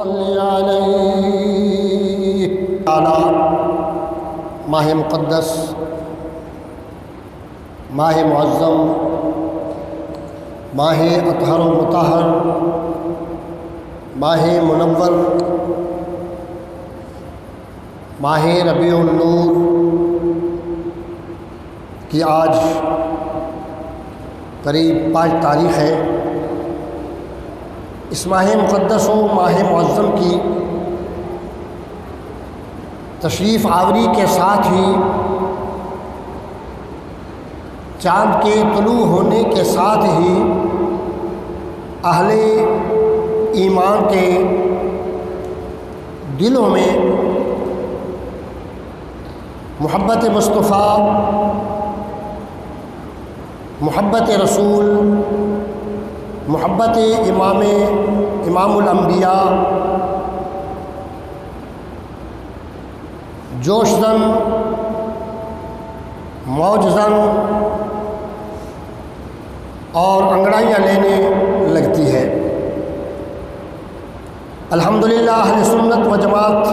صل علیہ ماہ مقدس، ماہ معظم، ماہ اطہر و مطہر، ماہ منور، ماہ ربیع النور کی آج قریب 5 تاریخ ہے۔ اس ماہ مقدس و ماہ معظم کی تشریف آوری کے ساتھ ہی چاند کے طلوع ہونے کے ساتھ ہی اہل ایمان کے دلوں میں محبت مصطفیٰ، محبت رسول، محبت امام الانبیاء جوش زن، موج زن اور انگڑائیاں لینے لگتی ہے۔ الحمدللہ اہل سنت و جماعت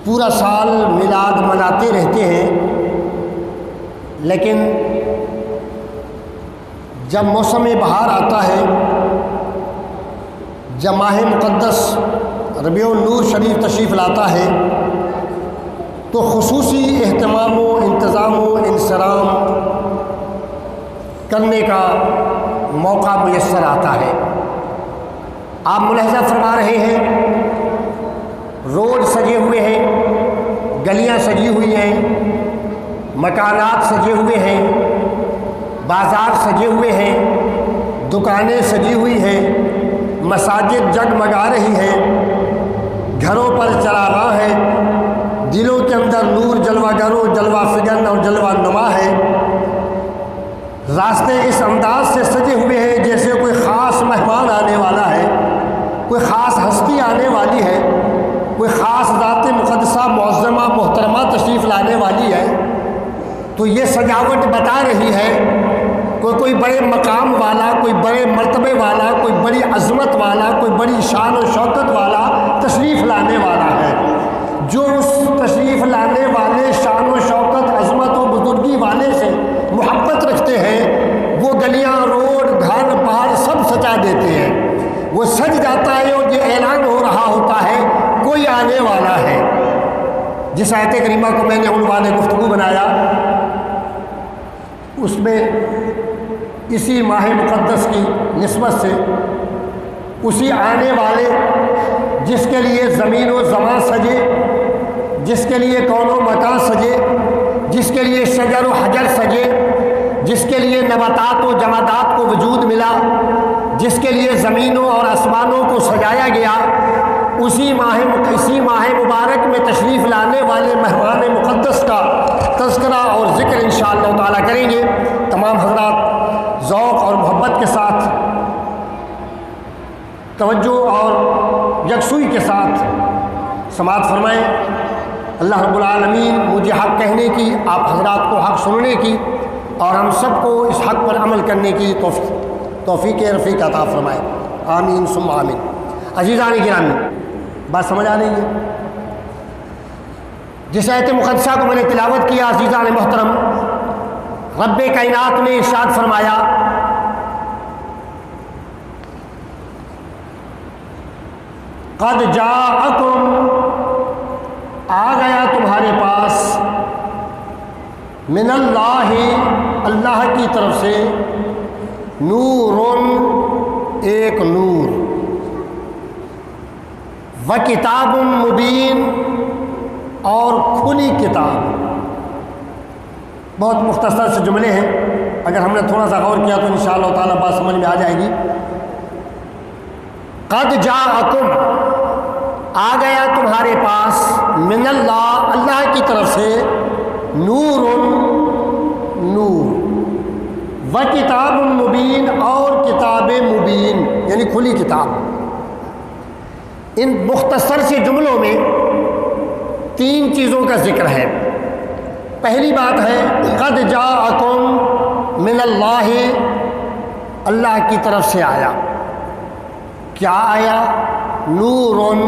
پورا سال میلاد مناتے رہتے ہیں، لیکن جب موسم بہار آتا ہے، جب ماہ مقدس ربیع النور شریف تشریف لاتا ہے، تو خصوصی اہتمام و انتظام و انصرام کرنے کا موقع میسر آتا ہے۔ آپ ملاحظہ فرما رہے ہیں، روڈ سجے ہوئے ہیں، گلیاں سجی ہوئی ہیں، مکانات سجے ہوئے ہیں، بازار سجے ہوئے ہیں، دکانیں سجی ہوئی ہیں، مساجد جگمگا رہی ہیں، گھروں پر چراغاں ہیں، دلوں کے اندر نور جلوہ گر و جلوہ فگن اور جلوہ نما ہے۔ راستے اس انداز سے سجے ہوئے ہیں جیسے کوئی خاص مہمان آنے والا ہے، کوئی خاص ہستی آنے والی ہے، کوئی خاص ذات مقدسہ معظمہ محترمہ تشریف لانے والی ہے۔ تو یہ سجاوٹ بتا رہی ہے کوئی بڑے مقام والا، کوئی بڑے مرتبے والا، کوئی بڑی عظمت والا، کوئی بڑی شان و شوکت والا تشریف لانے والا ہے۔ جو اس تشریف لانے والے شان و شوکت، عظمت و بزرگی والے سے محبت رکھتے ہیں، وہ گلیاں، روڈ، گھر بار سب سجا دیتے ہیں۔ وہ سج جاتا ہے اور یہ اعلان ہو رہا ہوتا ہے کوئی آنے والا ہے۔ جس آیت کریمہ کو میں نے عنوان گفتگو بنایا، اس میں اسی ماہ مقدس کی نسبت سے اسی آنے والے جس کے لیے زمین و زمان سجے، جس کے لیے کون و مکان سجے، جس کے لیے شجر و حجر سجے، جس کے لیے نباتات و جمادات کو وجود ملا، جس کے لیے زمینوں اور آسمانوں کو سجایا گیا، اسی ماہ مبارک میں تشریف لانے والے مہمان مقدس کا تذکرہ اور ذکر انشاءاللہ تعالیٰ کریں گے۔ تمام حضرات ذوق اور محبت کے ساتھ، توجہ اور یکسوئی کے ساتھ سماعت فرمائیں۔ اللہ رب العالمین مجھے حق کہنے کی، آپ حضرات کو حق سننے کی، اور ہم سب کو اس حق پر عمل کرنے کی توفیق رفیق عطا فرمائے، آمین ثم آمین۔ عزیزان گرامی، بات سمجھ آ رہی ہے؟ جس آیت مقدسہ کو میں نے تلاوت کیا، عزیزان محترم، رب کائنات نے ارشاد فرمایا، قد جاءکم، آ گیا تمہارے پاس، من اللہ، اللہ کی طرف سے، نورٌ، ایک نور، و کتاب مبین، اور کھلی کتاب۔ بہت مختصر سے جملے ہیں، اگر ہم نے تھوڑا سا غور کیا تو انشاءاللہ تعالیٰ بات سمجھ میں آ جائے گی۔ قد جاءکم، آ گیا تمہارے پاس، من اللہ، اللہ کی طرف سے، نور، نور، و کتاب مبین، اور کتاب مبین یعنی کھلی کتاب۔ ان مختصر سے جملوں میں 3 چیزوں کا ذکر ہے۔ پہلی بات ہے قد جاءکم من اللہ، اللہ کی طرف سے آیا۔ کیا آیا؟ نورن،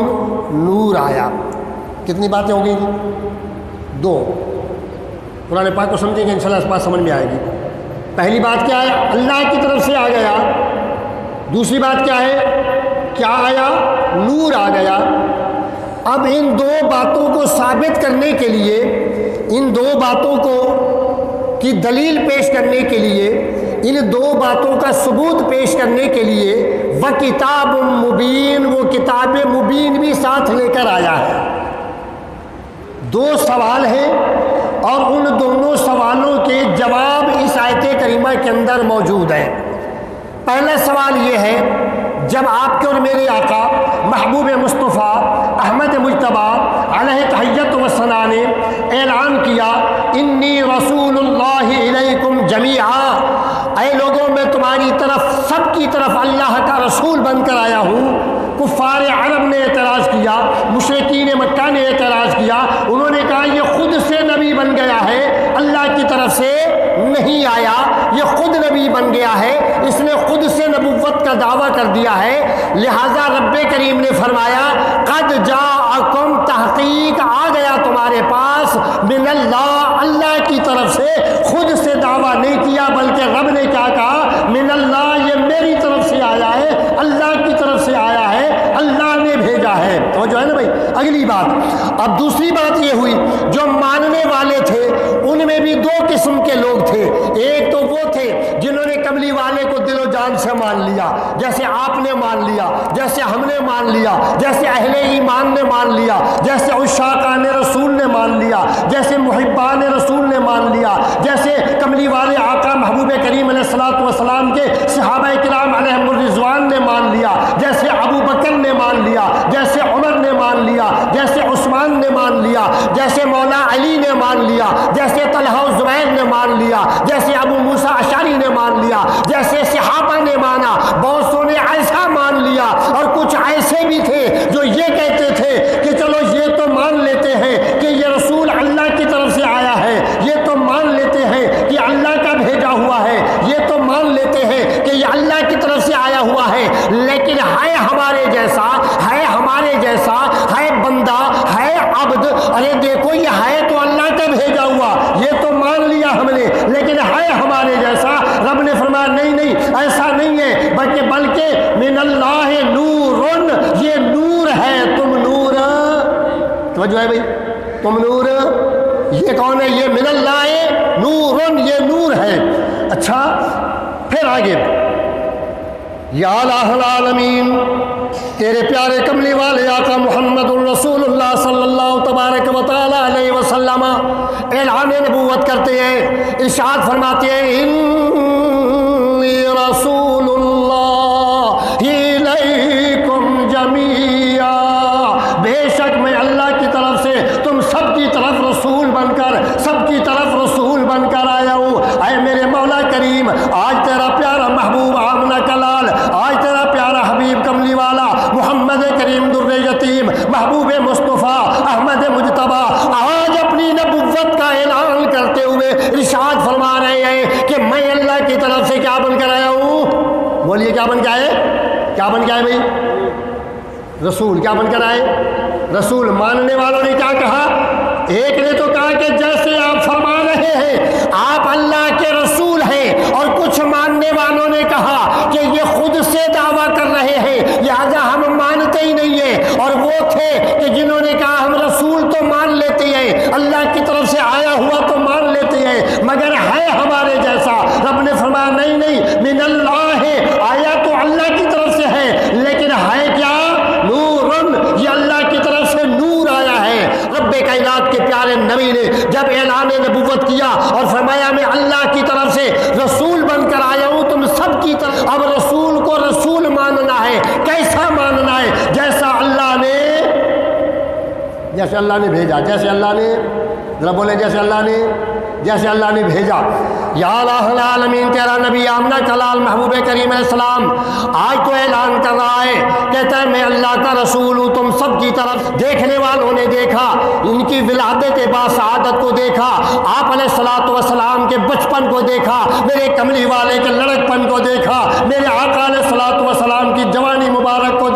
نور آیا۔ کتنی باتیں ہو گئی؟ دو۔ قرآن پاک کو سمجھیں گے انشاءاللہ اس بات سمجھ میں آئے گی۔ پہلی بات کیا ہے؟ اللہ کی طرف سے آ گیا۔ دوسری بات کیا ہے؟ کیا آیا؟ نور آ گیا۔ اب ان دو باتوں کو ثابت کرنے کے لیے، ان دو باتوں کو کی دلیل پیش کرنے کے لیے، ان دو باتوں کا ثبوت پیش کرنے کے لیے وَکِتَابٌ مُبِین، وہ کتاب مبین بھی ساتھ لے کر آیا ہے۔ دو سوال ہیں اور ان دونوں سوالوں کے جواب اس آیت کریمہ کے اندر موجود ہیں۔ پہلا سوال یہ ہے، جب آپ کے اور میرے آقا محبوب مصطفیٰ احمد مجتبیٰ علیہ تحیت و ثنا نے اعلان کیا انی رسول اللہ الیکم جمیعا، اے لوگوں میں تمہاری طرف سب کی طرف اللہ کا رسول بن کر آیا ہوں، کفار عرب نے اعتراض کیا، مشرکین مکہ نے اعتراض کیا، انہوں نے کہا یہ خود سے نبی بن گیا ہے، اللہ کی طرف سے نہیں آیا، یہ خود نبی بن گیا ہے، اس نے خود سے نبوت کا دعویٰ کر دیا ہے۔ لہٰذا رب کریم نے فرمایا قد جاءکم، تحقیق آ گیا تمہارے پاس، من اللہ، اللہ کی طرف سے، خود سے دعویٰ نہیں کیا بلکہ رب نے کیا کہا؟ من اللہ، یہ میری طرف سے آیا ہے، اللہ کی طرف سے آیا ہے، اللہ نے بھیجا ہے۔ تو جو ہے نا بھائی، اگلی بات، اب دوسری بات یہ ہوئی جو ماننے والے تھے ان میں بھی دو قسم کے لوگ تھے۔ ایک تو وہ تھے جنہوں نے کملی والے کو دل و جان سے مان لیا، جیسے آپ نے مان لیا، جیسے ہم نے مان لیا، جیسے اہل ایمان نے مان لیا، جیسے عشاقان رسول نے مان لیا، جیسے محبان رسول نے مان لیا، جیسے کملی والے آقا محبوب کریم علیہ الصلوۃ والسلام کے صحابہ کرام علیہم الرضوان نے مان لیا، جیسے ابو بکر نے مان لیا، جیسے عمر نے مان لیا، جیسے عثمان نے مان لیا، جیسے مولا علی نے مان لیا، جیسے طلحہ و زبیر نے مان لیا، جیسے ابو موسیٰ اشعری نے مان لیا، جیسے صحابہ نے مانا، بہت سو نے ایسا مان لیا، اور کچھ ایسے بھی تھے جو یہ کہتے تھے کہ چلو یہ تو مان لیتے ہیں کہ یہ رسول اللہ کی طرف سے آیا ہے، یہ تو مان لیتے ہیں کہ اللہ کا بھیجا ہوا ہے، یہ تو مان لیتے ہیں کہ یہ اللہ کی طرف سے آیا ہوا ہے، لیکن ہے ہمارے جیسا، ہے ہمارے جیسا، ہے بندہ، ہے عبد، ارے دیکھو یہ ہے تو اللہ کا بھیجا ہوا، یہ تو مان لیا ہم نے، لیکن ہے ہمارے جیسا۔ رب نے فرمایا نہیں نہیں، ایسا نہیں ہے، بلکہ من اللہ نورن، یہ نور ہے، تم نور، توجہ ہے بھائی، تم نور، یہ کون ہے؟ یہ من اللہ نورن، یہ نور ہے۔ اچھا پھر آگے، یا الہ العالمین، تیرے پیارے کملی والے آقا محمد الرسول اللہ صلی اللہ تبارک و تعالی علیہ وسلم اعلان نبوت کرتے ہیں، ارشاد فرماتے ہیں انی رسول اللہ الیکم جمیعا، بے شک میں اللہ کی طرف سے تم سب کی طرف رسول بن کر، سب کی طرف رسول بن کر آیا ہوں۔ اے میرے مولا کریم، آج تیرا پیارا محبوب آمنہ کا لال، آج تیرا پیارا حبیب کملی والا محمد کریم در یتیم محبوب مصطفیٰ احمد مجتبیٰ آج اپنی نبوت کا اعلان کرتے ہوئے ارشاد فرما رہے ہیں کہ میں اللہ کی طرف سے کیا بن کر آیا ہوں؟ بولیے کیا بن کے آئے؟ کیا بن کے آئے بھائی؟ رسول۔ کیا بن کر آئے؟ رسول۔ ماننے والوں نے کیا کہا؟ ایک نے تو کہا کہ جیسے آپ فرما رہے ہیں آپ اللہ کے رسول ہیں، اور کچھ ماننے والوں نے کہا کہ یہ خود سے دعویٰ کر رہے ہیں لہذا ہم مانتے ہی نہیں ہیں، اور وہ تھے کہ جنہوں نے کہا ہم رسول تو مان لیتے ہیں، اللہ کی طرف سے آیا ہوا تو مان لیتے ہیں، مگر ہے ہمارے جیسا۔ رب نے فرمایا نہیں نہیں، من اللہ ہے، آیا تو اللہ کی طرف سے ہے، لیکن ہے کیا؟ نورن، یہ اللہ کی طرف سے نور آیا ہے۔ رب کائنات کے پیارے نبی نے جب اعلان نبوت کیا اور فرمایا میں اللہ کی طرف سے رسول بن کر آیا ہوں تم سب کی طرف، اب رسول کو رسول ماننا ہے، کیسا ماننا ہے؟ جیسا اللہ نے، جیسے اللہ نے بھیجا، جیسے اللہ نے، ذرا بولیں جیسے اللہ نے، جیسے اللہ نے بھیجا۔ یا الہ العالمین، تیرا نبی آمنہ کا لال محبوب کریم علیہ السلام آج تو اعلان کر رہا ہے، کہتا ہے میں اللہ کا رسول ہوں تم سب کی طرف۔ دیکھنے والوں نے دیکھا، ان کی ولادت باسعادت کو دیکھا، آپ علیہ الصلوۃ والسلام کے بچپن کو دیکھا، میرے کملی والے کے لڑکپن کو دیکھا، میرے آقا علیہ الصلوۃ والسلام کی جوانی مبارک کو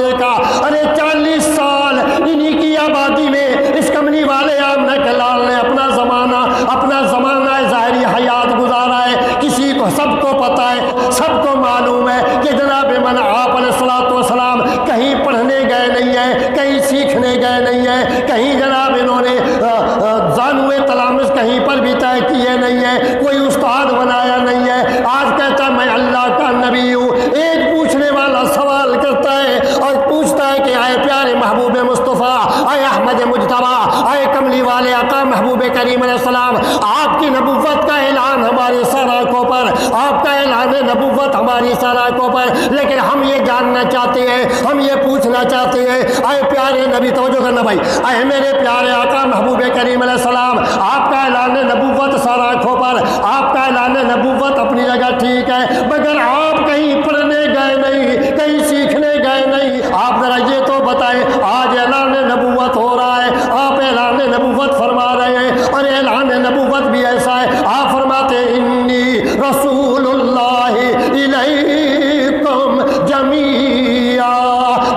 کریم علیہ السلام آپ کی نبوت کا اعلان ہماری سر آنکھوں پر، آپ کا اعلان نبوت ہماری سر آنکھوں پر، لیکن ہم یہ جاننا چاہتے ہیں، ہم یہ پوچھنا چاہتے ہیں، اے پیارے نبی، توجہ کرنا بھائی، اے میرے پیارے آقا محبوب کریم علیہ السلام، آپ کا اعلان نبوت سر آنکھوں پر، آپ کا اعلان نبوت اپنی جگہ ٹھیک ہے، مگر آپ کہیں پڑھنے گئے نہیں، کہیں سیکھنے گئے نہیں، آپ ذرا یہ تو بتائیں، آج اعلان نبوت ہو رہا ہے، آپ اعلان نبوت فرما رہے ہیں، اور اعلان نبوت بھی ایسا ہے، آپ فرماتے ہیں انی رسول اللہ الیکم جمیعا،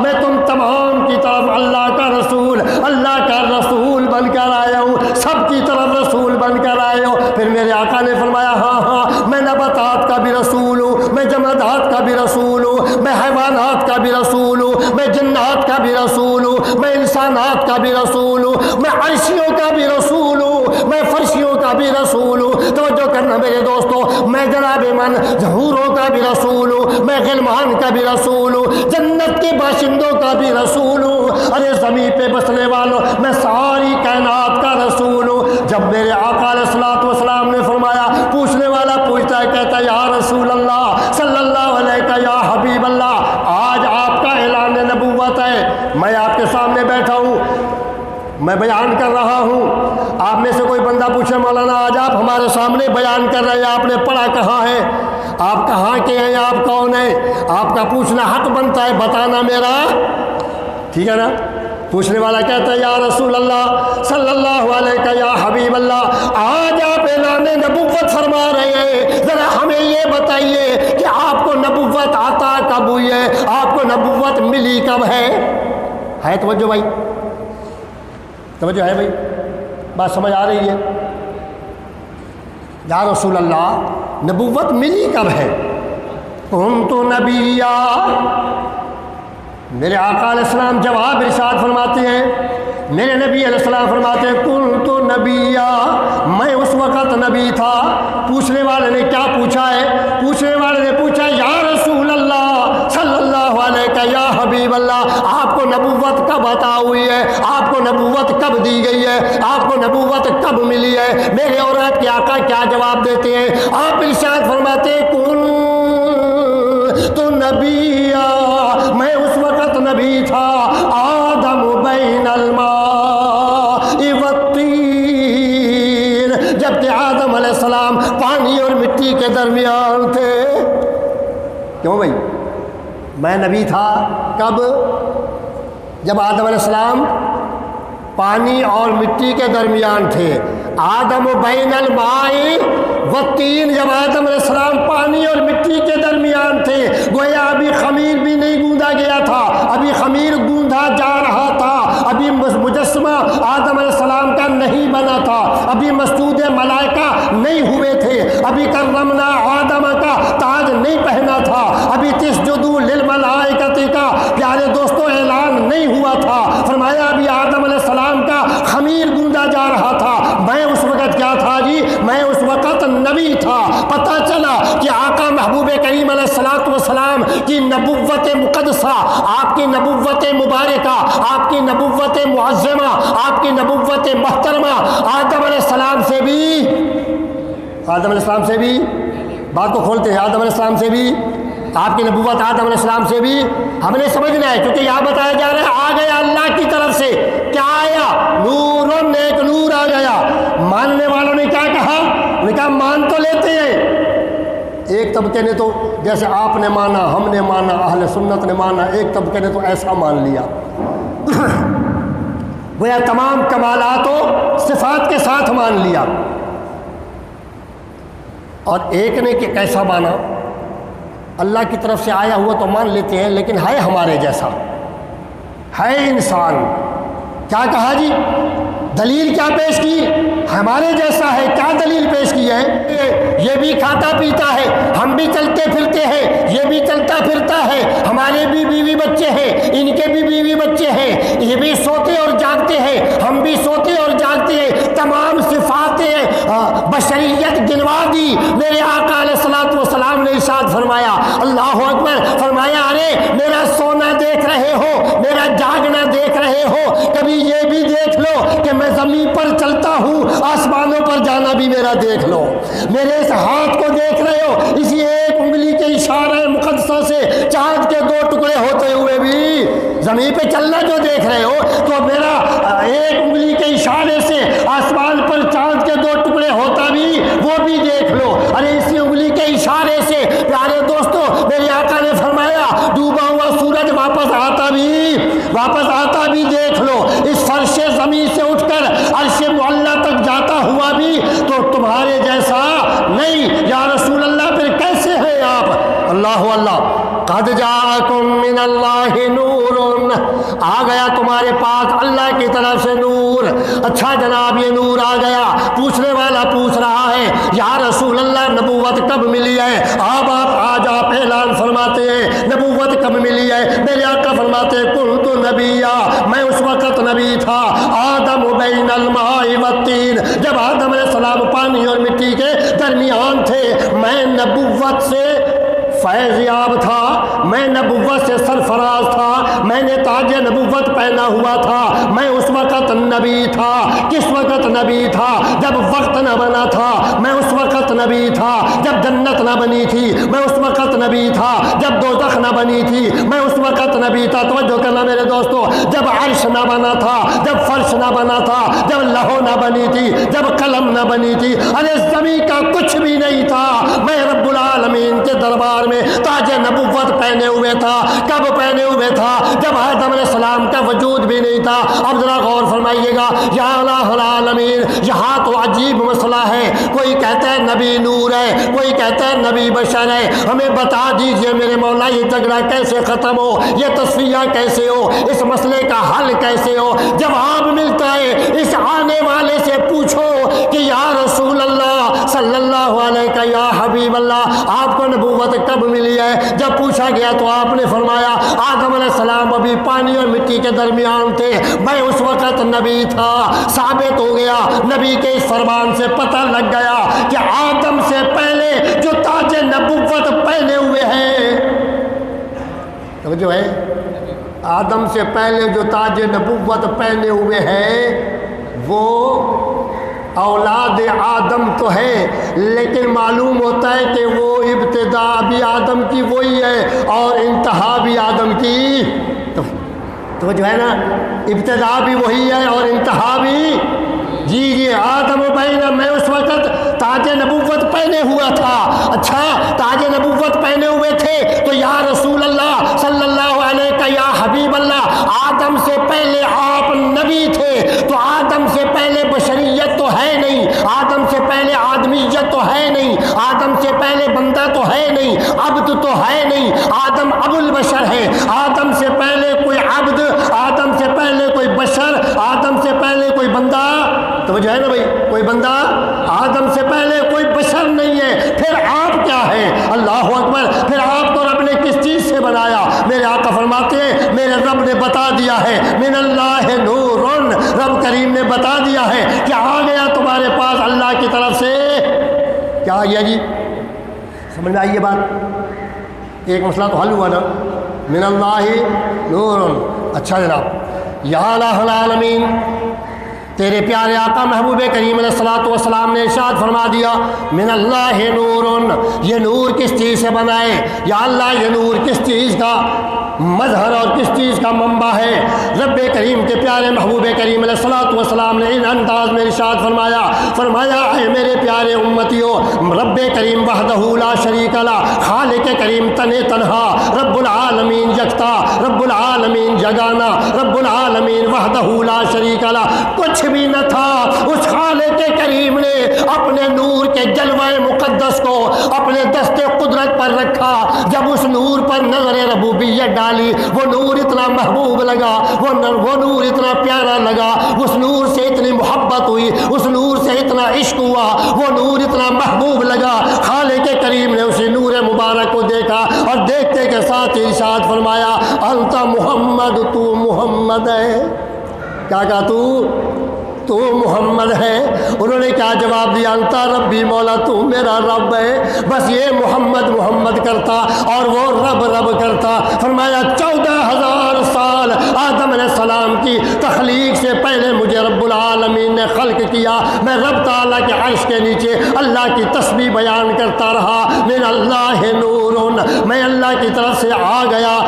میں تم تمام کی طرف اللہ کا رسول بن کر آیا ہوں، سب کی طرف رسول بن کر آئے ہو۔ پھر میرے آقا نے فرمایا ہاں میں نباتات کا بھی رسول ہوں، میں جمادات کا بھی رسول ہوں، میں حیوانات کا بھی رسول ہوں، میں جنات کا بھی رسول ہوں، میں انسانات کا بھی رسول ہوں، میں عرشیوں کا بھی رسول ہوں، میں فرشیوں کا بھی رسول ہوں۔ توجہ کرنا میرے دوستو، میں جناب من ظہوروں کا بھی رسول ہوں، میں غلمان کا بھی رسول ہوں، جنت کے باشندوں کا بھی رسول ہوں، ارے زمین پہ بسنے والوں میں ساری کائنات کا رسول ہوں۔ جب میرے آقا علیہ الصلوۃ والسلام نے فرمایا، پوچھنے والا پوچھتا ہے، کہتا ہے یا رسول اللہ صلی اللہ علیہ یا حبیب اللہ، آج آپ کا اعلان نبوت ہے، میں آپ کے سامنے بیٹھا ہوں، میں بیان کر رہا ہوں، آپ میں سے کوئی بندہ پوچھے مولانا آج آپ ہمارے سامنے بیان کر رہے ہیں، آپ نے پڑھا کہاں ہے، آپ کہاں کے ہیں، آپ کون ہیں، آپ کا پوچھنا حق بنتا ہے، بتانا میرا، ٹھیک ہے نا؟ پوچھنے والا کہتا ہے یا رسول اللہ صلی اللہ علیہ یا حبیب اللہ، آج آپ اعلان نبوت فرما رہے ہیں، ذرا ہمیں یہ بتائیے کہ آپ کو نبوت عطا کب ہوئی ہے، آپ کو نبوت ملی کب ہے توجہ بھائی، توجہ ہے بھائی، بات سمجھ آ رہی ہے؟ یا رسول اللہ نبوت ملی کب ہے؟ کنت نبیا، میرے آقا علیہ السلام جواب ارشاد فرماتے ہیں، میرے نبی علیہ السلام فرماتے ہیں کنت نبیا، میں اس وقت نبی تھا۔ پوچھنے والے نے کیا پوچھا ہے؟ پوچھنے والے نے پوچھا یا رسول اللہ صلی اللہ علیہ یا حبیب اللہ، آپ کو نبوت کب عطا ہوئی ہے، آپ کو نبوت کب دی گئی ہے، آپ کو نبوت کب ملی ہے؟ میرے اور آپ کے آقا کیا جواب دیتے ہیں؟ آپ ارشاد فرماتے ہیں کنت نبیا، میں اس وقت نبی تھا، آدم بین الماء والطین، جبکہ آدم علیہ السلام پانی اور مٹی کے درمیان تھے۔ کیوں بھائی؟ میں نبی تھا کب؟ جب آدم علیہ السلام پانی اور مٹی کے درمیان تھے۔ آدم بین الماء والطین، جب آدم علیہ السلام پانی اور مٹی کے درمیان تھے، گویا ابھی خمیر بھی نہیں گوندا گیا تھا، ابھی خمیر گوندا جا رہا تھا، ابھی مجسمہ آدم علیہ السلام کا نہیں بنا تھا، ابھی مسجود ملائکہ نہیں ہوئے تھے، ابھی کرمنا آدم کا تاج نہیں پہنا تھا، ابھی تسجدوا للملائکۃ کا پیارے دوستوں اعلان نہیں ہوا تھا۔ فرمایا ابھی آدم علیہ السلام کا خمیر گوندا جا رہا تھا۔ میں اس وقت کیا تھا جی؟ میں اس وقت نبی تھا۔ پتہ چلا کہ آقا محبوب کریم علیہ الصلوۃ والسلام کی نبوت مقدسہ، آپ کی نبوت مبارکہ، آپ کی نبوت معظمہ، آپ کی نبوت محترمہ آدم علیہ السلام سے بھی بات کو کھولتے ہیں، آدم علیہ السلام سے بھی، آپ کی نبوت آدم علیہ السلام سے بھی ہم نے سمجھنا ہے، کیونکہ یہاں بتایا جا رہا ہے آ گیا اللہ کی طرف سے، کیا آیا؟ نور، نیک نور آ گیا۔ ماننے والوں نے کیا کہا؟ انہوں نے کہا مان تو لیتے ہیں، ایک طبقے نے تو جیسے آپ نے مانا، ہم نے مانا، اہل سنت نے مانا، ایک طبقے نے تو ایسا مان لیا گویا تمام کمالات و صفات کے ساتھ مان لیا، اور ایک نے کہ کیسا مانا؟ اللہ کی طرف سے آیا ہوا تو مان لیتے ہیں، لیکن ہے ہمارے جیسا، ہے انسان۔ کیا کہا جی؟ دلیل کیا پیش کی؟ ہمارے جیسا ہے۔ کیا دلیل پیش کی ہے؟ یہ بھی کھاتا پیتا ہے، ہم بھی چلتے پھرتے ہیں، یہ بھی چلتا پھرتا ہے، ہمارے بھی بیوی بچے ہیں، ان کے بھی بیوی بچے ہیں، یہ بھی سوتے اور جاگتے ہیں، ہم بھی سوتے اور جاگتے ہیں، تمام صفاتیں بشریت گنوا دی۔ میرے آقا علیہ الصلوۃ والسلام نے ارشاد فرمایا، اللہ اکبر، فرمایا ارے میرا سونا دیکھ رہے ہو، میرا جاگنا دیکھ رہے ہو کبھی یہ بھی دیکھ لو کہ میں زمین پر چلتا ہوں، آسمانوں پر جانا بھی میرا دیکھ لو، میرے اس ہاتھ کو دیکھ رہے ہو، اسی ایک انگلی کے اشارہ مقدسہ سے چاند کے 2 ٹکڑے ہوتے ہوئے بھی زمین پہ چلنا جو دیکھ رہے ہو، تو میرا ایک انگلی کے اشارے سے آسمان پر چاند کے 2 ٹکڑے ہوتا بھی وہ بھی دیکھ لو۔ ارے اسی انگلی کے اشارے سے پیارے دوستو میرے آقا نے فرمایا ڈوبا ہوا سورج واپس آتا بھی دیکھ لو، اس فرش زمین سے اٹھ کر عرش معلیٰ تک جاتا ہوا بھی تو تمہارے جیسا نہیں۔ یا رسول اللہ پھر کیسے ہیں آپ؟ اللہ اللہ، قد جاءکم من اللہ نور، آ گیا تمہارے پاس اللہ کی طرف سے نور۔ اچھا جناب یہ نور آ گیا، پوچھنے والا پوچھ رہا ہے یا رسول اللہ نبوت کب ملی ہے؟ آج آپ اعلان فرماتے ہیں نبوت کب ملی ہے؟ میرے آقا فرماتے ہیں کنت نبیا، میں اس وقت نبی تھا، آدم بین الماء والطین، جب آدم علیہ السلام پانی اور مٹی کے درمیان تھے، میں نبوت سے فیض یاب تھا، میں نبوت سے سرفراز تھا، میں نے تاج نبوت پہنا ہوا تھا، میں اس وقت نبی تھا۔ کس وقت نبی تھا؟ جب وقت نہ بنا تھا، میں اس وقت نبی تھا۔ جب جنت نہ بنی تھی، میں اس وقت نبی تھا۔ جب دوزخ نہ بنی تھی، میں اس وقت نبی تھا۔ توجہ کرنا میرے دوستو، جب عرش نہ بنا تھا، جب فرش نہ بنا تھا، جب لوح نہ بنی تھی، جب قلم نہ بنی تھی، ارے زمین کا کچھ بھی نہیں تھا، میں رب العالمین کے دربار میں تاج نبوت پہنے ہوئے تھا۔ کب پہنے ہوئے تھا؟ جب آدم علیہ السلام کا وجود بھی نہیں تھا۔ اب ذرا غور فرمائیے گا، یا الہ العالمین، یہاں تو عجیب مسئلہ ہے، کوئی کہتا ہے نبی نور ہے، کوئی کہتا ہے نبی بشر ہے۔ ہمیں بتا دیجئے میرے مولا یہ جھگڑا کیسے ختم ہو، یہ تصفیہ کیسے ہو، اس مسئلے کا حل کیسے ہو؟ جواب ملتا ہے اس آنے والے سے پوچھو کہ یا رسول اللہ صلی اللہ علیہ کا یا حبیب اللہ آپ کو نبوت کب ملی ہے؟ جب پوچھا گیا تو آپ نے فرمایا آدم علیہ السلام ابھی پانی اور مٹی کے درمیان تھے، میں اس وقت نبی تھا۔ ثابت ہو گیا، نبی کے اس فرمان سے پتہ لگ گیا کہ آدم سے پہلے جو تاج نبوت پہنے ہوئے ہیں، جو ہے آدم سے پہلے جو تاج نبوت پہنے ہوئے ہیں وہ اولاد آدم تو ہے، لیکن معلوم ہوتا ہے کہ وہ ابتدا بھی آدم کی وہی ہے اور انتہا بھی آدم کی، تو جو ہے نا ابتدا بھی وہی ہے اور انتہا بھی، جی آدم و بین، میں اس وقت تاج نبوت پہنے ہوا تھا۔ اچھا تاج نبوت پہنے ہوئے تھے تو یا رسول اللہ صلی اللہ علیہ کا یا حبیب اللہ آدم سے پہلے آپ نبی تھے، تو آدم سے پہلے بشریت تو ہے نہیں، آدم سے پہلے آدمیت تو ہے نہیں، آدم سے پہلے بندہ تو ہے نہیں، عبد تو ہے نہیں، آدم ابو البشر ہے۔ آدم سے پہلے کوئی عبد، آدم سے پہلے کوئی بشر، آدم سے پہلے کوئی بندہ، تو جو ہے نا بھائی کوئی بندہ، آدم سے پہلے کوئی بشر نہیں ہے، پھر آپ کیا ہیں؟ اللہ اکبر، پھر آپ کو رب نے کس چیز سے بنایا؟ میرے آقا فرماتے ہیں میرے رب نے بتا دیا ہے من اللہ نور، رب کریم نے بتا دیا ہے کہ آ گیا تمہارے پاس اللہ کی طرف سے کیا آ گیا؟ جی سمجھ میں آئی یہ بات؟ ایک مسئلہ تو حل ہوا نا، من اللہ نور۔ اچھا جناب، یا الہ العالمین، تیرے پیارے آقا محبوب کریم علیہ السلام نے ارشاد فرما دیا من اللہ نور، یہ نور کس چیز سے بنا ہے؟ یا اللہ یہ نور کس چیز کا مظہر اور کس چیز کا منبع ہے؟ رب کریم کے پیارے محبوب کریم علیہ السلام نے ان انداز میں ارشاد فرمایا اے میرے پیارے امتیوں، رب کریم وحدہ لا شریک لہ، خالق کریم تنہا، رب العالمین یکتا، رب العالمین جگانا، رب العالمین وحدہ لا شریک لہ، کچھ بھی نہ تھا، اس خالق کریم نے اپنے نور کے جلوہ مقدس کو اپنے دست قدرت پر رکھا۔ جب اس نور پر نظر ربوبیت ڈالی، وہ نور اتنا محبوب لگا، وہ نور اتنا پیارا لگا، اس نور سے اتنی محبت ہوئی، اس نور سے اتنا عشق ہوا، وہ نور اتنا محبوب لگا، خالق کریم نے اسی نور مبارک کو دیکھا اور دیکھتے کے ساتھ ہی ارشاد فرمایا انت محمد، تو محمد ہے۔ کیا کہا؟ تو محمد ہے۔ انہوں نے کیا جواب دیا؟ انتا ربی، مولا تو میرا رب ہے۔ بس یہ محمد محمد کرتا اور وہ رب رب کرتا۔ فرمایا 14,000 سال آدم علیہ السلام کی عرش کے نیچے اللہ کی تسبیح بیان کرتا رہا، من اللہ نور، میں اللہ کی طرف سے آ گیا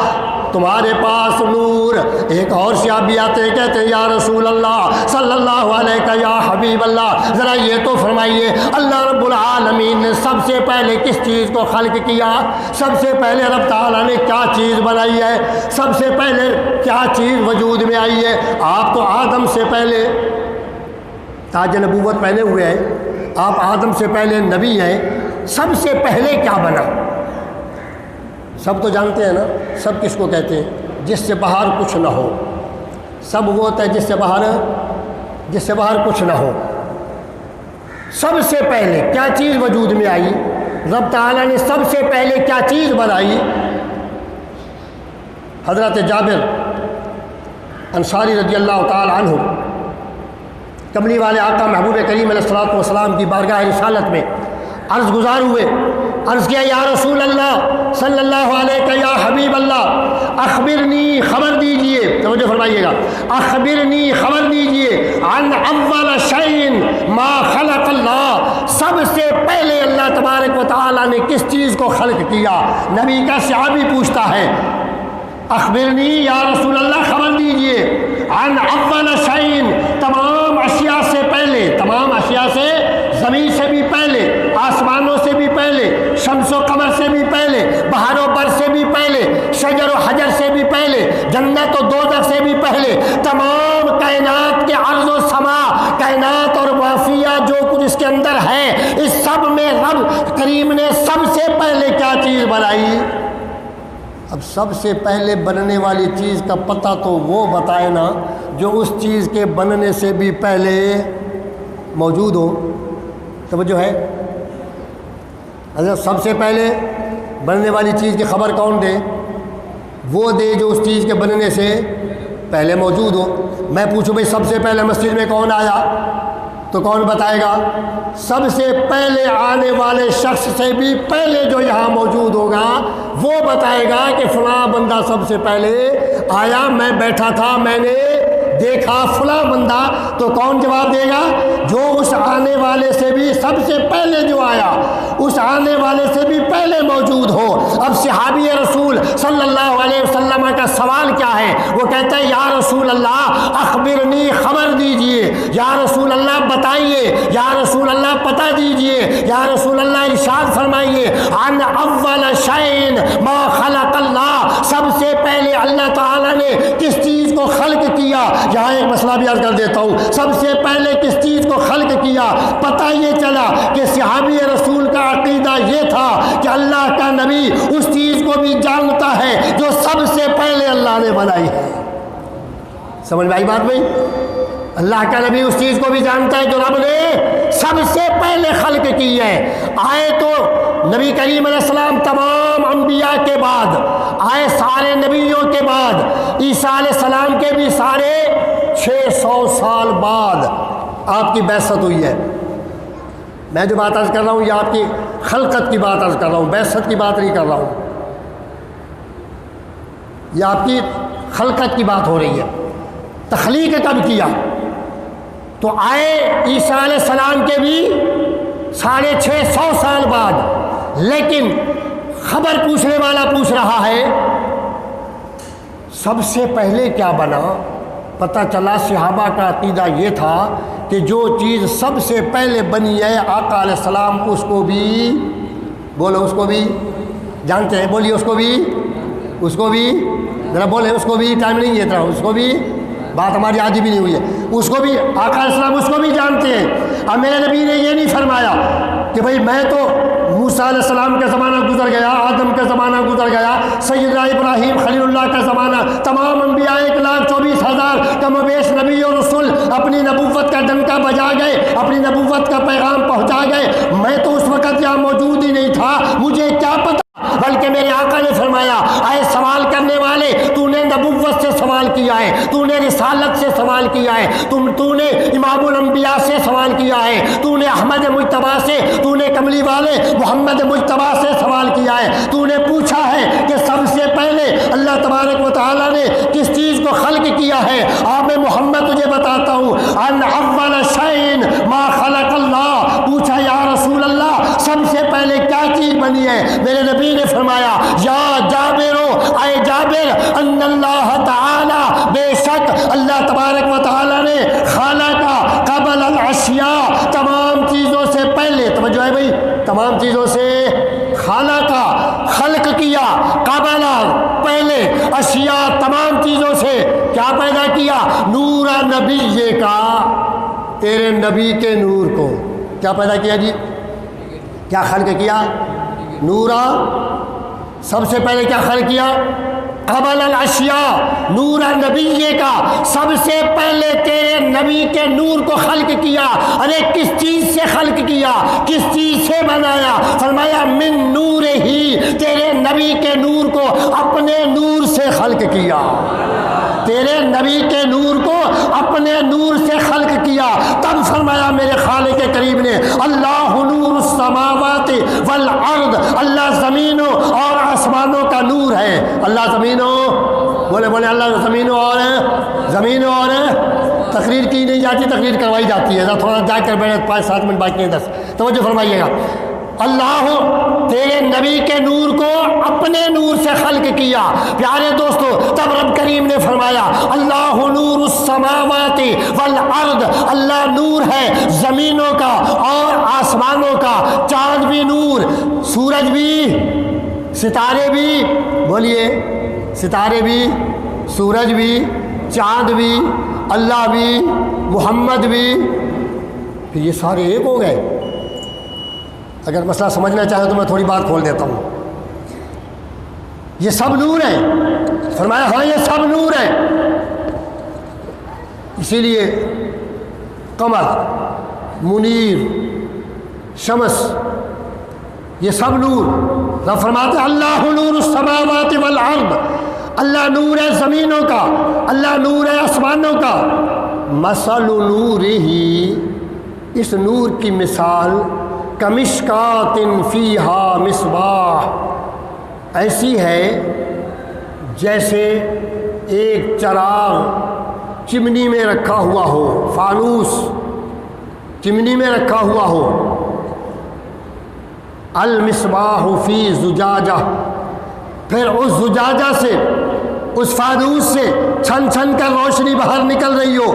تمہارے پاس نور۔ ایک اور صحابی آتے کہتے یا رسول اللہ صلی اللہ علیہ یا حبیب اللہ، ذرا یہ تو فرمائیے اللہ رب العالمین نے سب سے پہلے کس چیز کو خلق کیا؟ سب سے پہلے رب تعالیٰ نے کیا چیز بنائی ہے؟ سب سے پہلے کیا چیز وجود میں آئی ہے؟ آپ تو آدم سے پہلے تاج نبوت پہنے ہوئے ہیں، آپ آدم سے پہلے نبی ہیں، سب سے پہلے کیا بنا؟ سب تو جانتے ہیں نا، سب کس کو کہتے ہیں؟ جس سے باہر کچھ نہ ہو۔ سب وہ ہوتا ہے جس سے باہر کچھ نہ ہو۔ سب سے پہلے کیا چیز وجود میں آئی؟ رب تعالیٰ نے سب سے پہلے کیا چیز بنائی؟ حضرت جابر انصاری رضی اللہ تعالی عنہ کملی والے آقا محبوب کریم علیہ الصلوۃ والسلام کی بارگاہ رسالت میں عرض گزار ہوئے، عرض کیا یا رسول اللہ صلی اللہ علیہ یا حبیب اللہ اخبرنی، خبر دیجئے، توجہ فرمائیے گا، اخبرنی خبر دیجئے عن اول شیء ما خلق اللہ، سب سے پہلے اللہ تبارک و تعالیٰ نے کس چیز کو خلق کیا؟ نبی کا صحابی پوچھتا ہے اخبرنی یا رسول اللہ خبر دیجئے عن اول شیء، تمام اشیاء سے پہلے، تمام اشیاء سے، زمین سے بھی پہلے، آسمانوں سے بھی پہلے، شمس و قمر سے بھی پہلے، بحر و بر سے بھی پہلے، شجر و حجر سے بھی پہلے، جنت و دوزخ سے بھی پہلے، تمام کائنات کے عرض و سما، کائنات اور وافیہ جو کچھ اس کے اندر ہے، اس سب میں رب کریم نے سب سے پہلے کیا چیز بنائی؟ اب سب سے پہلے بننے والی چیز کا پتہ تو وہ بتائے نا جو اس چیز کے بننے سے بھی پہلے موجود ہو۔ توجہ ہے؟ حضرت سب سے پہلے بننے والی چیز کی خبر کون دے؟ وہ دے جو اس چیز کے بننے سے پہلے موجود ہو۔ میں پوچھوں بھائی سب سے پہلے مسجد میں کون آیا تو کون بتائے گا؟ سب سے پہلے آنے والے شخص سے بھی پہلے جو یہاں موجود ہوگا وہ بتائے گا کہ فلاں بندہ سب سے پہلے آیا، میں بیٹھا تھا، میں نے دیکھا فلاں بندہ، تو کون جواب دے گا؟ جو اس آنے والے سے بھی سب سے پہلے جو آیا، اس آنے والے سے بھی پہلے موجود ہو۔ اب صحابی رسول صلی اللہ علیہ وسلم کا سوال کیا ہے؟ وہ کہتا ہے یا رسول اللہ اخبرنی، خبر دیجئے، یا رسول اللہ بتائیے، یا رسول اللہ پتہ دیجئے، یا رسول اللہ ارشاد فرمائیے عن اول شیء ما خلق اللہ، سب سے پہلے اللہ تعالیٰ نے کس چیز کو خلق کیا؟ یہاں ایک مسئلہ بھی عرض کر دیتا ہوں، سب سے پہلے کس چیز کو خلق کیا؟ پتہ یہ چلا کہ صحابی رسول کا عقیدہ یہ تھا کہ اللہ کا نبی اس چیز کو بھی جانتا ہے جو سب سے پہلے اللہ نے بنائی ہے۔ سمجھ میں آئی بات بھائی؟ اللہ کا نبی اس چیز کو بھی جانتا ہے جو رب نے سب سے پہلے خلق کی ہے۔ آئے تو نبی کریم علیہ السلام تمام انبیاء کے بعد، آئے سارے نبیوں کے بعد، عیسیٰ علیہ السلام کے بھی سارے 600 سال بعد آپ کی بعثت ہوئی ہے۔ میں جو بات عرض کر رہا ہوں یہ آپ کی خلقت کی بات عرض کر رہا ہوں، بعثت کی بات نہیں کر رہا ہوں، یہ آپ کی خلقت کی بات ہو رہی ہے۔ تخلیق کب کیا؟ تو آئے عیسیٰ علیہ السلام کے بھی 650 سال بعد، لیکن خبر پوچھنے والا پوچھ رہا ہے سب سے پہلے کیا بنا؟ پتہ چلا صحابہ کا عقیدہ یہ تھا کہ جو چیز سب سے پہلے بنی ہے آقا علیہ السلام اس کو بھی، بولو اس کو بھی جانتے ہیں، بولیے اس کو بھی ذرا بولے، اس کو بھی، ٹائم نہیں ہے ذرا، اس کو بھی، بات ہماری آدھی بھی نہیں ہوئی ہے، اس کو بھی آقا علیہ السلام اس کو بھی جانتے ہیں۔ اب میرے نبی نے یہ نہیں فرمایا کہ بھئی میں تو موسیٰ علیہ السلام کا زمانہ گزر گیا، آدم کا زمانہ گزر گیا، سیدنا ابراہیم خلیل اللہ کا زمانہ، تمام انبیاء 1,24,000 کم و بیش نبی اور رسول اپنی نبوت کا ڈنکا بجا گئے، اپنی نبوت کا پیغام پہنچا گئے، میں تو اس وقت یہاں موجود ہی نہیں تھا، مجھے کیا پتہ؟ بلکہ میرے آقا نے فرمایا اے سوال کرنے والے، تو نے نبوت سے سوال کیا ہے، تو نے رسالت سے سوال کیا ہے، تو نے امام الانبیاء سے سوال کیا ہے، تو نے احمد مجتبیٰ سے، تو نے کملی والے محمد مجتبیٰ سے سوال کیا ہے، تو نے پوچھا ہے کہ سب سے پہلے اللہ تبارک و تعالیٰ نے کس چیز کو خلق کیا ہے۔ آپ میں محمد تجھے بتاتا ہوں ان اول شیء ما خلق اللہ، ہے۔ میرے نبی نے فرمایا یا جابر اے جابر ان اللہ تعالی بے شک اللہ تبارک و تعالی نے خلق قبل الاشیاء تمام چیزوں سے پہلے، توجہ ہے بھائی، تمام چیزوں سے خلق کیا، قبل پہلے، اشیاء تمام چیزوں سے کیا پیدا کیا؟ نور نبی کا، تیرے نبی کے نور کو کیا پیدا کیا جی؟ کیا خلق کیا؟ نورا، سب سے پہلے کیا خلق کیا؟ قبل الاشیاء، نور نبی کا، سب سے پہلے تیرے نبی کے نور کو خلق کیا۔ ارے کس چیز سے خلق کیا؟ کس چیز سے بنایا؟ فرمایا من نور ہی، تیرے نبی کے نور کو اپنے نور سے خلق کیا، تیرے نبی کے نور کو اپنے نور سے خلق کیا۔ تب فرمایا میرے خالق کریم نے اللہ نور السماوات والارض، اللہ زمینوں اور آسمانوں کا نور ہے۔ اللہ زمینوں، بولے بولے اللہ زمینوں اور تقریر کی نہیں جاتی، تقریر کروائی جاتی ہے، تھوڑا جا کر بیٹھے 5-7 منٹ باقی ہیں 10، توجہ فرمائیے گا۔ اللہ تیرے نبی کے نور کو اپنے نور سے خلق کیا۔ پیارے دوستو، تب رب کریم نے فرمایا اللہ نور السماوات والارض، اللہ نور ہے زمینوں کا اور آسمانوں کا، چاند بھی نور، سورج بھی، ستارے بھی، بولیے، ستارے بھی، سورج بھی، چاند بھی، اللہ بھی، محمد بھی، پھر یہ سارے ایک ہو گئے۔ اگر مسئلہ سمجھنا چاہیں تو میں تھوڑی بات کھول دیتا ہوں۔ یہ سب نور ہیں، فرمایا ہاں یہ سب نور ہیں۔ اسی لیے قمر، منیر، شمس، یہ سب نور، رب فرماتے ہیں اللہ نور السماوات والارض، اللہ نور ہے زمینوں کا، اللہ نور ہے آسمانوں کا۔ مثل نور ہی، اس نور کی مثال کمشکات فیہا مصباح، ایسی ہے جیسے ایک چراغ چمنی میں رکھا ہوا ہو، فانوس چمنی میں رکھا ہوا ہو۔ المصباح فی زجاجہ، پھر اس زجاجہ سے، اس فانوس سے چھن چھن کر روشنی باہر نکل رہی ہو،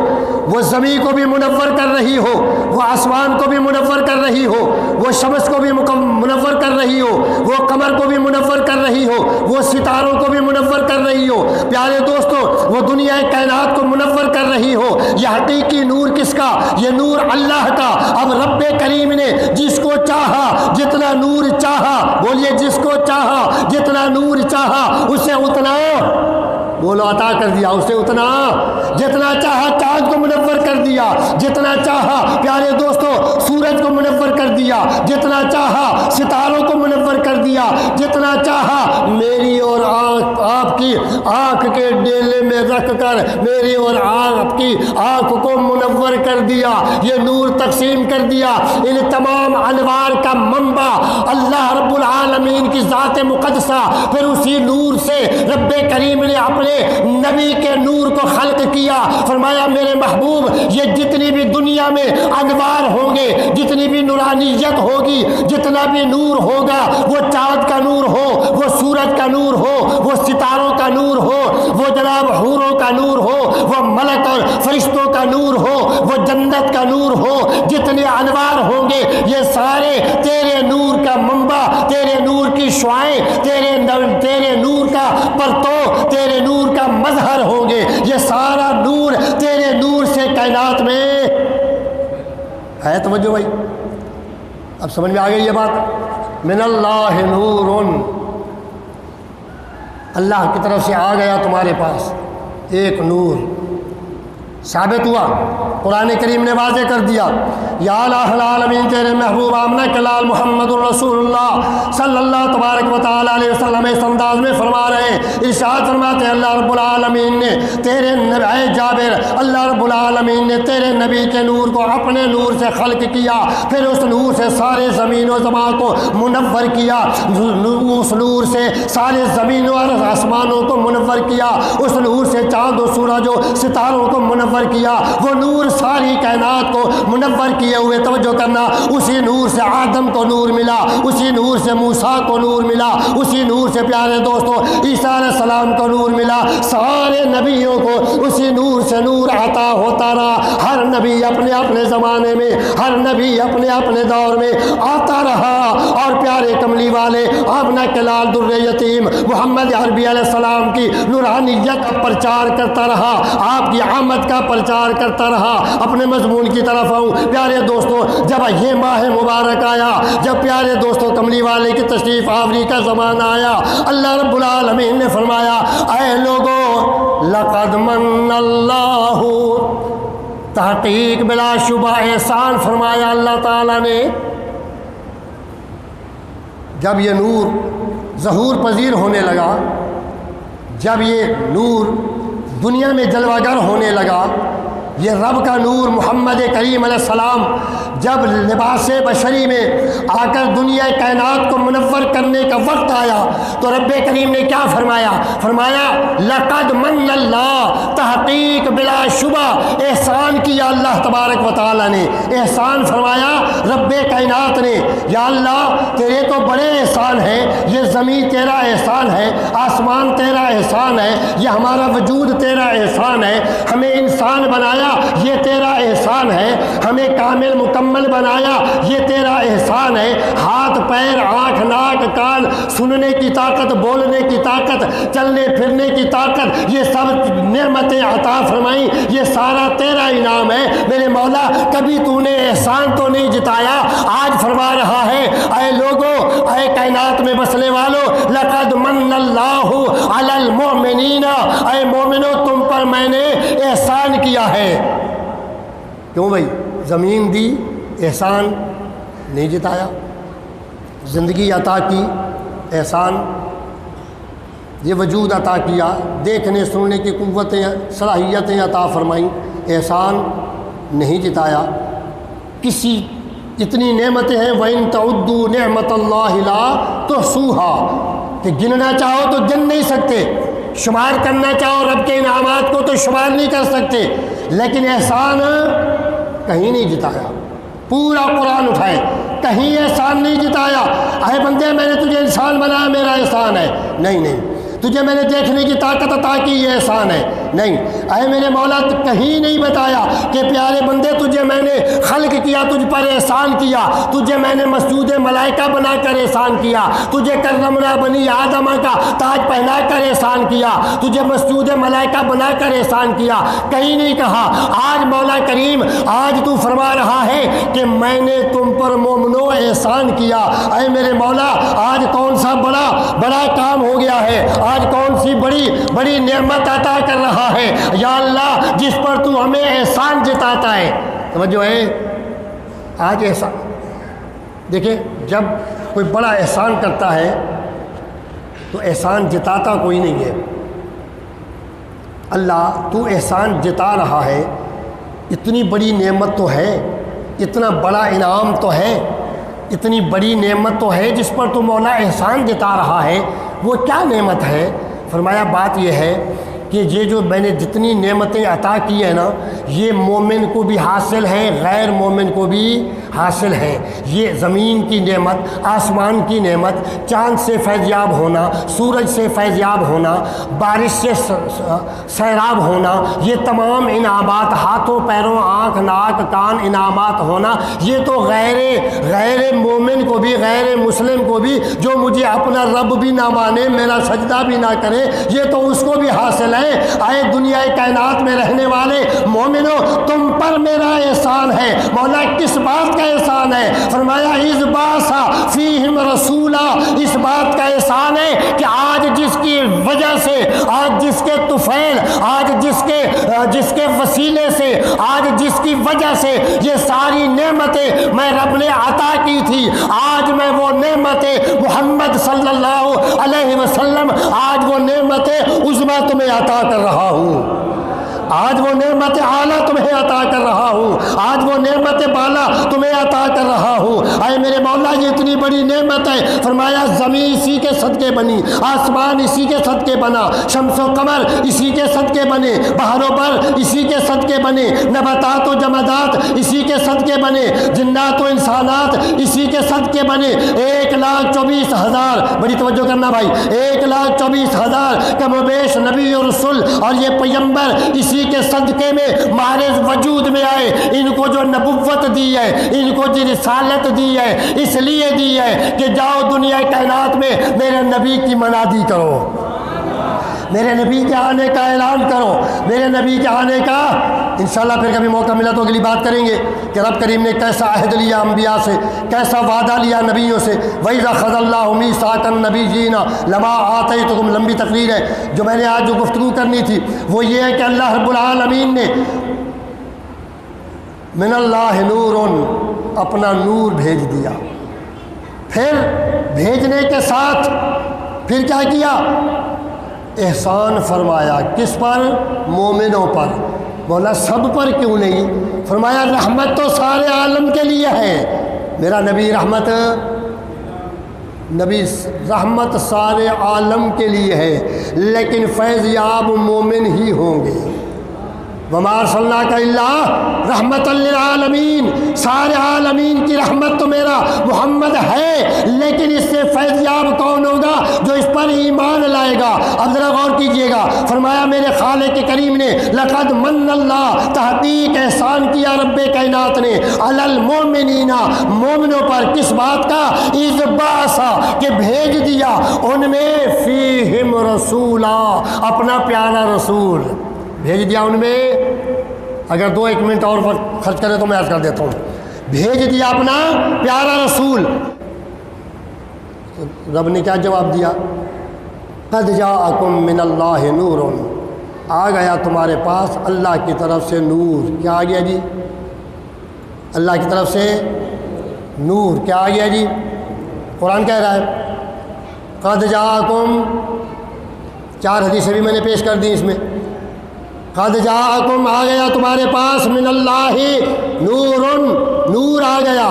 وہ زمین کو بھی منور کر رہی ہو، وہ آسمان کو بھی منور کر رہی ہو، وہ شمس کو بھی منور کر رہی ہو، وہ قمر کو بھی منور کر رہی ہو، وہ ستاروں کو بھی منور کر رہی ہو۔ پیارے دوستو، وہ دنیا کائنات کو منور کر رہی ہو۔ یہ حقیقی نور کس کا؟ یہ نور اللہ کا۔ اب رب کریم نے جس کو چاہا جتنا نور چاہا، بولیے جس کو چاہا جتنا نور چاہا، اسے اتنا بولو عطا کر دیا، اسے اتنا، جتنا چاہا چاند کو منور کر دیا، جتنا چاہا پیارے دوستو سورج کو منور کر دیا، جتنا چاہا ستاروں کو منور کر دیا، جتنا چاہا میری اور آپ کی آنکھ کے ڈیلے میں رکھ کر میری اور آپ کی آنکھ کو منور کر دیا، یہ نور تقسیم کر دیا۔ ان تمام انوار کا منبع اللہ رب العالمین کی ذات مقدسہ، پھر اسی نور سے رب کریم نے اپنے نبی کے نور کو خلق کیا۔ فرمایا میرے محبوب، یہ جتنی بھی دنیا میں انوار ہوں گے، جتنی بھی نورانیت ہوگی، جتنا بھی نور ہوگا، وہ چاند کا نور ہو، وہ سورج کا نور ہو، وہ ستاروں کا نور ہو، وہ جناب حوروں کا نور ہو، وہ ملک اور فرشتوں کا نور ہو، وہ جنت کا نور ہو، جتنے انوار ہوں گے یہ سارے تیرے نور کا منبع، تیرے نور کی شعائیں، تیرے نور کا پرتو، تیرے نور کا مظہر ہوں گے۔ یہ سارا نور تیرے نور سے کائنات میں ہے۔ توجہ بھائی، اب سمجھ میں آ گئی یہ بات؟ من اللہ نور، اللہ کی طرف سے آ گیا تمہارے پاس ایک نور، ثابت ہوا، قرآن کریم نے واضح کر دیا۔ یا الہ العالمین، تیرے محبوب آمنہ کے لال محمد الرسول اللہ صلی اللہ تبارک و تعالیٰ علیہ وسلم اس انداز میں فرما رہے ہیں، ارشاد فرماتے ہیں اللہ رب العالمین نے تیرے اے جابر، اللہ رب العالمین نے تیرے نبی کے نور کو اپنے نور سے خلق کیا، پھر اس نور سے سارے زمین و زمان کو منور کیا، اس نور سے سارے زمینوں اور آسمانوں کو منور کیا، اس نور سے چاند و سورج و ستاروں کو منور منور کیا، وہ نور ساری کائنات کو منور کیے ہوئے، توجہ کرنا، اسی نور سے آدم کو نور ملا، اسی نور سے موسیٰ کو نور ملا، اسی نور سے پیارے دوستو عیسیٰ علیہ السلام کو نور ملا، سارے نبیوں کو اسی نور سے نور عطا ہوتا رہا، ہر نبی اپنے اپنے زمانے میں، ہر نبی اپنے اپنے دور میں آتا رہا، اور پیارے کملی والے آمنہ کے لال در یتیم محمد عربی علیہ السلام کی نورانیت کا پرچار کرتا رہا، آپ کی آمد کا پرچار کرتا رہا۔ اپنے مضمون کی طرف آؤں پیارے دوستو، جب یہ ماہ مبارک آیا، جب پیارے دوستو کملی والے کی تشریف آوری کا زمانہ آیا، اللہ رب العالمین نے فرمایا اے لوگو لقد من اللہ، تحقیق بلا شبہ احسان فرمایا اللہ تعالیٰ نے۔ جب یہ نور ظہور پذیر ہونے لگا، جب یہ نور دنیا میں جلوہ گر ہونے لگا، یہ رب کا نور محمد کریم علیہ السلام جب لباس بشری میں آ کر دنیا کائنات کو منور کرنے کا وقت آیا تو رب کریم نے کیا فرمایا؟ فرمایا لقد من اللہ، تحقیق بلا شبہ احسان کیا اللہ تبارک و تعالیٰ نے، احسان فرمایا رب کائنات نے۔ یا اللہ تیرے تو بڑے احسان ہیں، یہ زمین تیرا احسان ہے، آسمان تیرا احسان ہے، یہ ہمارا وجود تیرا احسان ہے، ہمیں انسان بنایا یہ تیرا احسان ہے، ہمیں کامل مکمل بنایا یہ تیرا احسان ہے، ہاتھ پیر آنکھ ناک کان، سننے کی طاقت، بولنے کی طاقت، چلنے پھرنے کی طاقت، یہ سب نعمتیں عطا فرمائیں، یہ سارا تیرا انعام ہے میرے مولا، کبھی تو نے احسان تو نہیں جتایا۔ آج فرما رہا ہے اے لوگو، اے کائنات میں بسنے والو، لقد من اللہ علی المؤمنین، اے مومنو تم پر میں نے احسان کیا ہے۔ کیوں بھائی؟ زمین دی، احسان نہیں جتایا، زندگی عطا کی، احسان، یہ وجود عطا کیا، دیکھنے سننے کی قوتیں صلاحیتیں عطا فرمائیں، احسان نہیں جتایا۔ کسی اتنی نعمتیں ہیں وَإِن تَعُدُّوا نِعْمَةَ اللَّهِ لَا تُحْصُوهَا، کہ گننا چاہو تو گن نہیں سکتے، شمار کرنا چاہو رب کے انعامات کو تو شمار نہیں کر سکتے، لیکن احسان کہیں نہیں جتایا۔ پورا قرآن اٹھائے، کہیں احسان نہیں جتایا۔ اے بندے میں نے تجھے انسان بنایا میرا احسان ہے، نہیں، تجھے میں نے دیکھنے کی طاقت عطا کی یہ احسان ہے، نہیں۔ اے میرے مولا کہیں نہیں بتایا کہ پیارے بندے تجھے میں نے خلق کیا، تجھ پر احسان کیا، تجھے میں نے مسجود ملائکہ بنا کر احسان کیا، تجھے کرمنا بنی آدم کا تاج پہنا کر احسان کیا، تجھے مسجود ملائکہ بنا کر احسان کیا، کہیں نہیں کہا۔ آج مولا کریم آج تو فرما رہا ہے کہ میں نے تم پر مومنو احسان کیا۔ اے میرے مولا آج کون سا بڑا کام ہو گیا ہے، آج کون سی بڑی نعمت عطا کر رہا ہے یا اللہ جس پر تو ہمیں احسان جتاتا ہے۔ توجہ ہے، آج احسان دیکھیں، جب کوئی بڑا احسان کرتا ہے تو احسان جتاتا کوئی نہیں ہے۔ اللہ تو احسان جتا رہا ہے، اتنی بڑی نعمت تو ہے، اتنا بڑا انعام تو ہے، اتنی بڑی نعمت تو ہے جس پر تو مولا احسان جتا رہا ہے، وہ کیا نعمت ہے؟ فرمایا بات یہ ہے کہ یہ جو میں نے جتنی نعمتیں عطا کی ہیں نا، یہ مومن کو بھی حاصل ہے، غیر مومن کو بھی حاصل ہے۔ یہ زمین کی نعمت، آسمان کی نعمت، چاند سے فیضیاب ہونا، سورج سے فیضیاب ہونا، بارش سے سیراب ہونا، یہ تمام انعامات، ہاتھوں پیروں آنکھ ناک کان انعامات ہونا، یہ تو غیر مومن کو بھی، غیر مسلم کو بھی، جو مجھے اپنا رب بھی نہ مانے، میرا سجدہ بھی نہ کرے، یہ تو اس کو بھی حاصل ہے۔ اے دنیا کائنات میں رہنے والے مومنو، تم پر میرا احسان ہے۔ مولا کس بات کا احسان ہے؟ فرمایا اذ بعث فیہم رسولا، اس بات کا احسان ہے کہ آج جس کی وجہ سے، آج جس کے طفیل، آج جس کے وسیلے سے، آج جس کی وجہ سے یہ ساری نعمتیں میں رب نے عطا کی تھی، آج میں وہ نعمتیں محمد صلی اللہ علیہ وسلم، آج وہ نعمتیں عظمیٰ تمہیں عطا کر رہا ہوں، آج وہ نعمت اعلیٰ تمہیں عطا کر رہا ہوں، آج وہ نعمت بالا تمہیں عطا کر رہا ہوں۔ اے میرے مولا یہ اتنی بڑی نعمت ہے، فرمایا زمین اسی کے صدقے بنی، آسمان اسی کے صدقے بنا، شمس و قمر اسی کے صدقے بنے، بہاروں پر اسی کے صدقے بنے، نباتات و جمادات اسی کے صدقے بنے، جنات و انسانات اسی کے صدقے بنے۔ 1,24,000، بڑی توجہ کرنا بھائی، 1,24,000 کم و بیش نبی اور رسول اور یہ پیغمبر اسی کے صدقے میں معرض وجود میں آئے۔ ان کو جو نبوت دی ہے، ان کو جو رسالت دی ہے، اس لیے دی ہے کہ جاؤ دنیا کائنات میں میرے نبی کی منادی کرو، میرے نبی کے آنے کا اعلان کرو، میرے نبی کے آنے کا۔ انشاءاللہ پھر کبھی موقع ملا تو اگلی بات کریں گے کہ رب کریم نے کیسا عہد لیا انبیاء سے، کیسا وعدہ لیا نبیوں سے۔ وَإِذَا أَخَذَ اللَّهُ مِيثَاقَ النَّبِيِّينَ لَمَا آتَيْتُكُمْ، لمبی تقریر ہے جو میں نے آج جو گفتگو کرنی تھی وہ یہ ہے کہ اللہ رب العالمین نے من اللہ نور، اپنا نور بھیج دیا، پھر بھیجنے کے ساتھ پھر کیا کیا؟ احسان فرمایا۔ کس پر؟ مومنوں پر۔ بولا سب پر کیوں نہیں؟ فرمایا رحمت تو سارے عالم کے لیے ہے، میرا نبی رحمت، نبی رحمت سارے عالم کے لیے ہے، لیکن فیض یاب مومن ہی ہوں گے۔ وما ارسلناک الا رحمت للعالمین، سارے عالمین کی رحمت تو میرا محمد ہے، لیکن اس سے فیض یاب کون ہوگا؟ جو اس پر ایمان لائے گا۔ اب ذرا غور کیجئے گا، فرمایا میرے خالق کریم نے لقد من اللہ، تحقیق احسان کیا رب کائنات نے، علی المؤمنین، مومنوں پر، کس بات کا؟ اذ بعث، کہ بھیج دیا ان میں، فیہم رسولا، اپنا پیارا رسول بھیج دیا ان میں۔ اگر 1 منٹ اور وقت خرچ کرے تو میں عرض کر دیتا ہوں، بھیج دیا اپنا پیارا رسول۔ رب نے کیا جواب دیا؟ قد جاءکم من اللہ نور، آ گیا تمہارے پاس اللہ کی طرف سے نور۔ کیا آ گیا جی؟ اللہ کی طرف سے نور۔ کیا آ گیا جی؟ قرآن کہہ رہا ہے قد جاءکم، 4 حدیثیں بھی میں نے پیش کر دی اس میں۔ قد جاءکم، آ گیا تمہارے پاس، من اللہ نور، نور آ گیا۔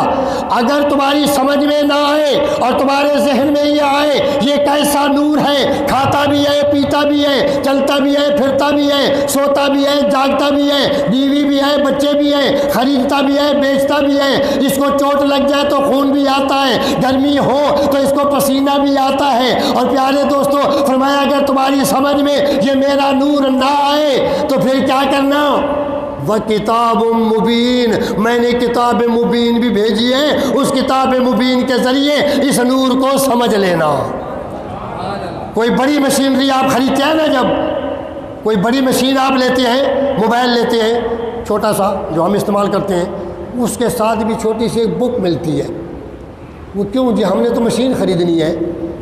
اگر تمہاری سمجھ میں نہ آئے اور تمہارے ذہن میں یہ آئے یہ کیسا نور ہے، کھاتا بھی ہے، پیتا بھی ہے، چلتا بھی ہے، پھرتا بھی ہے، سوتا بھی ہے، جاگتا بھی ہے، بیوی بھی ہے، بچے بھی ہیں، خریدتا بھی ہے، بیچتا بھی ہے، اس کو چوٹ لگ جائے تو خون بھی آتا ہے، گرمی ہو تو اس کو پسینہ بھی آتا ہے۔ اور پیارے دوستو فرمایا اگر تمہاری سمجھ میں یہ میرا نور نہ آئے تو پھر کیا کرنا؟ وَكِتَابٌ مُبِينٌ، میں نے کتاب مبین بھی بھیجی ہے، اس کتاب مبین کے ذریعے اس نور کو سمجھ لینا۔ کوئی بڑی مشینری آپ خریدتے ہیں نا، جب کوئی بڑی مشین آپ لیتے ہیں، موبائل لیتے ہیں چھوٹا سا جو ہم استعمال کرتے ہیں، اس کے ساتھ بھی چھوٹی سی ایک بک ملتی ہے۔ وہ کیوں جی؟ ہم نے تو مشین خریدنی ہے،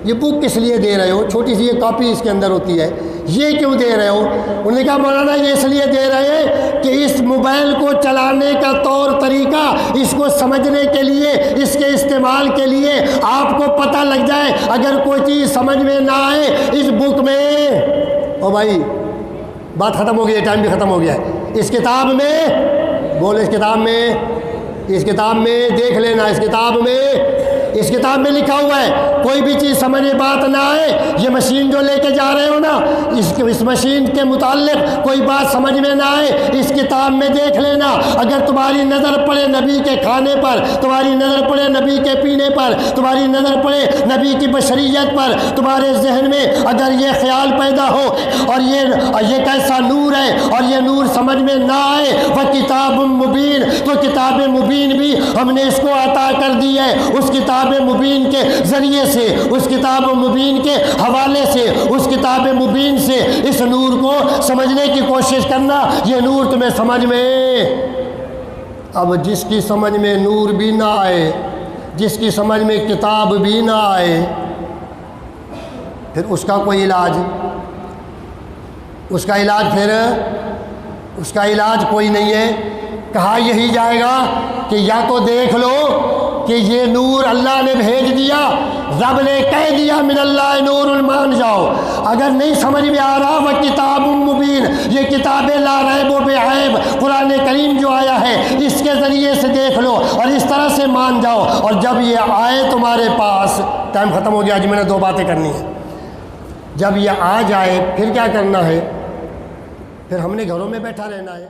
یہ بک کس لیے دے رہے ہو؟ چھوٹی سی یہ کاپی اس کے اندر ہوتی ہے، یہ کیوں دے رہے ہو؟ انہوں نے کہا مولانا یہ اس لیے دے رہے ہیں کہ اس موبائل کو چلانے کا طور طریقہ، اس کو سمجھنے کے لیے، اس کے استعمال کے لیے آپ کو پتہ لگ جائے۔ اگر کوئی چیز سمجھ میں نہ آئے اس بک میں، او بھائی بات ختم ہو گئی ہے، ٹائم بھی ختم ہو گیا ہے، اس کتاب میں بولے، اس کتاب میں دیکھ لینا، اس کتاب میں لکھا ہوا ہے۔ کوئی بھی چیز سمجھ میں بات نہ آئے، یہ مشین جو لے کے جا رہے ہو نا، اس مشین کے متعلق کوئی بات سمجھ میں نہ آئے، اس کتاب میں دیکھ لینا۔ اگر تمہاری نظر پڑے نبی کے کھانے پر، تمہاری نظر پڑے نبی کے پینے پر، تمہاری نظر پڑے نبی کی بشریت پر، تمہارے ذہن میں اگر یہ خیال پیدا ہو اور یہ کیسا نور ہے اور یہ نور سمجھ میں نہ آئے، وہ کتاب مبین، تو کتاب مبین بھی ہم نے اس کو عطا کر دی ہے۔ اس کتاب مبین کے ذریعے سے، اس کتاب مبین کے حوالے سے، اس کتاب مبین سے اس نور کو سمجھنے کی کوشش کرنا۔ یہ نور تمہیں سمجھ میں، اب جس کی سمجھ میں نور بھی نہ آئے، جس کی سمجھ میں کتاب بھی نہ آئے، پھر اس کا کوئی علاج، اس کا علاج کوئی نہیں ہے۔ کہا یہی جائے گا کہ یا تو دیکھ لو کہ یہ نور اللہ نے بھیج دیا، رب نے کہہ دیا من اللہ نور، مان جاؤ۔ اگر نہیں سمجھ میں آ رہا، وہ کتاب مبین، یہ کتاب لا ریب و بے عیب قرآن کریم جو آیا ہے، اس کے ذریعے سے دیکھ لو اور اس طرح سے مان جاؤ۔ اور جب یہ آئے تمہارے پاس، ٹائم ختم ہو گیا، آج میں نے 2 باتیں کرنی ہیں۔ جب یہ آ جائے پھر کیا کرنا ہے؟ پھر ہم نے گھروں میں بیٹھا رہنا ہے؟